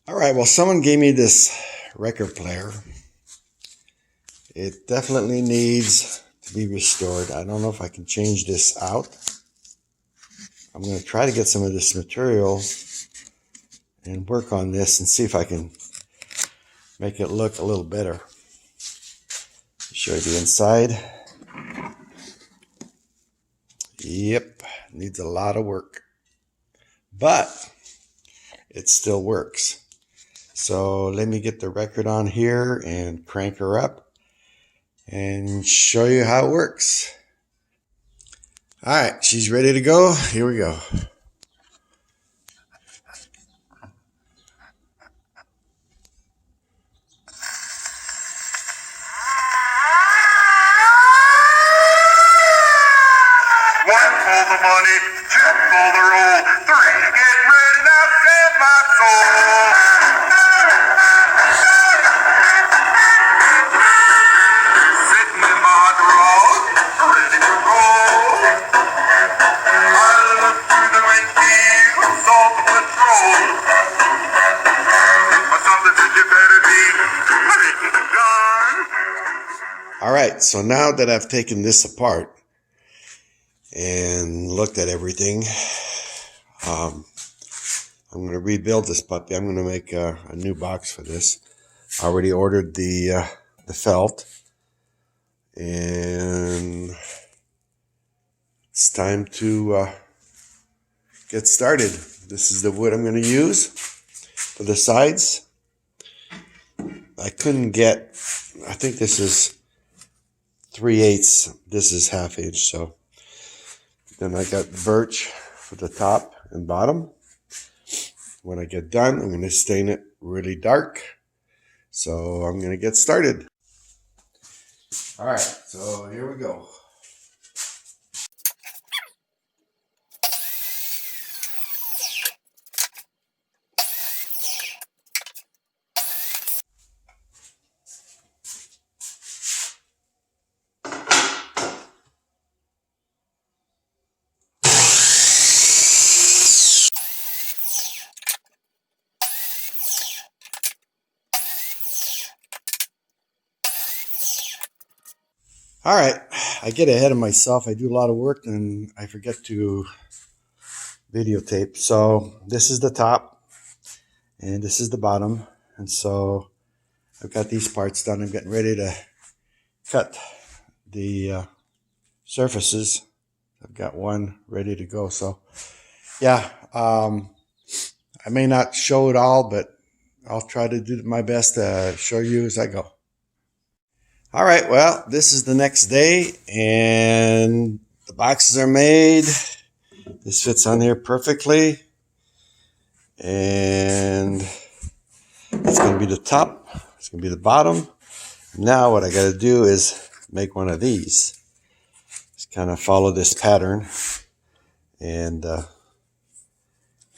All right, well, someone gave me this record player. It definitely needs to be restored. I don't know if I can change this out. I'm going to try to get some of this material and work on this and see if I can make it look a little better. Show you the inside. Yep, needs a lot of work, but it still works. So let me get the record on here and crank her up and show you how it works. All right, she's ready to go. Here we go. One for the money, two for the roll, three, get ready now, save my soul. Sitting in my garage, ready to roll. I look through the windshield, saw the patrol. But something said you better be ready to the gun. All right, so now that I've taken this apart and looked at everything, I'm going to rebuild this puppy. I'm going to make a new box for this. I already ordered the felt, and it's time to get started. This is the wood I'm going to use for the sides. I couldn't get, I think this is 3/8. This is 1/2 inch. So then I got birch for the top and bottom. When I get done, I'm going to stain it really dark. So I'm going to get started. All right, so here we go. All right, I get ahead of myself. I do a lot of work and I forget to videotape. So this is the top and this is the bottom. And so I've got these parts done. I'm getting ready to cut the surfaces. I've got one ready to go. So yeah, I may not show it all, but I'll try to do my best to show you as I go. All right, well, this is the next day, and the boxes are made. This fits on here perfectly, and it's going to be the top. It's going to be the bottom. Now what I got to do is make one of these. Just kind of follow this pattern and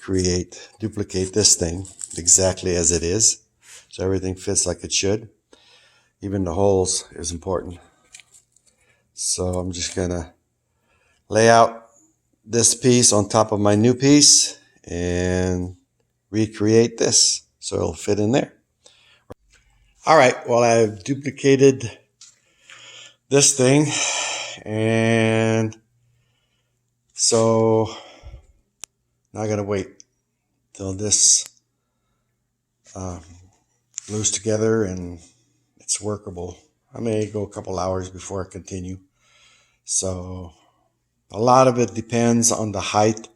duplicate this thing exactly as it is, so everything fits like it should. Even the holes is important. So I'm just gonna lay out this piece on top of my new piece and recreate this so it'll fit in there. All right, well, I've duplicated this thing, and so now I gotta wait till this glues together and it's workable. I may go a couple hours before I continue. So a lot of it depends on the height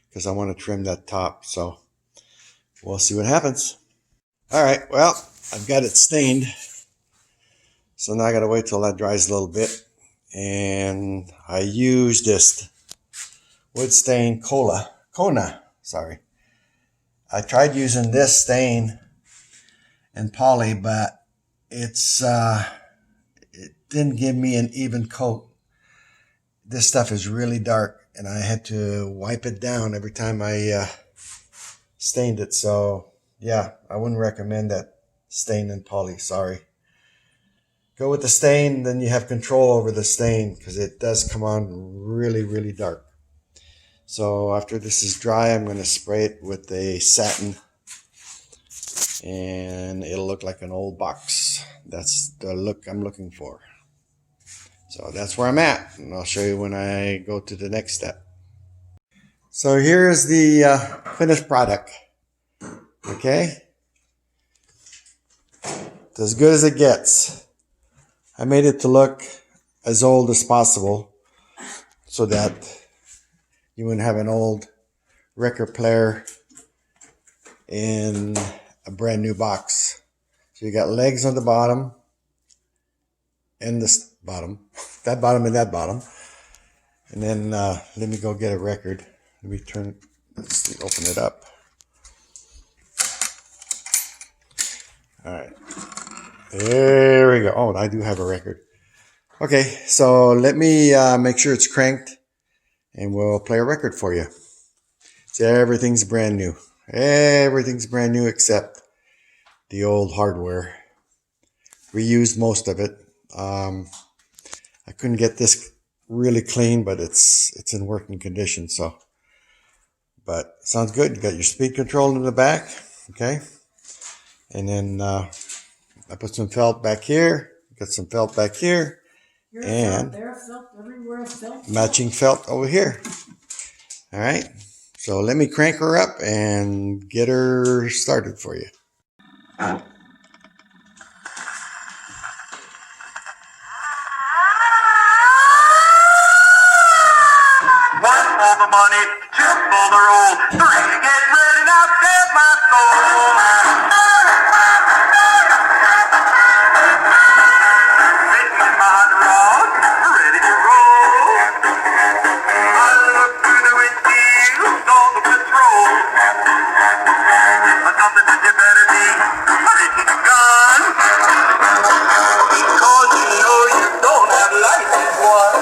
because I want to trim that top. So we'll see what happens. All right, well, I've got it stained. So now I got to wait till that dries a little bit. And I use this wood stain Kona. I tried using this stain and poly, but it didn't give me an even coat. This stuff is really dark, and I had to wipe it down every time I stained it. So yeah, I wouldn't recommend that stain and poly. Sorry. Go with the stain, then you have control over the stain because it does come on really, really dark. So after this is dry, I'm going to spray it with a satin and it'll look like an old box. That's the look I'm looking for. So that's where I'm at, and I'll show you when I go to the next step. So here's the finished product. Okay, it's as good as it gets. I made it to look as old as possible so that you wouldn't have an old record player in a brand new box. So you got legs on the bottom and this bottom, that bottom and that bottom. And then let me go get a record. Let me turn it, let's see, open it up. All right, there we go. Oh, I do have a record. Okay, so let me make sure it's cranked and we'll play a record for you. So everything's brand new. Everything's brand new except the old hardware. Reused most of it. I couldn't get this really clean, but it's in working condition. So, but sounds good. You got your speed control in the back, okay? And then I put some felt back here. Got some felt back here, and felt everywhere, matching felt over here. All right. So let me crank her up and get her started for you. One for the money, two for the roll, three to get ready now, save my soul. Sitting in my hot rod, ready to roll. I look through the windshield, saw the patrol. Something that you better be ready to gun. Because you know you don't have license one.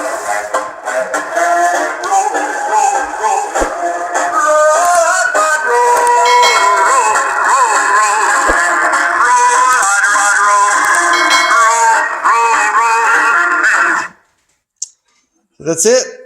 So that's it.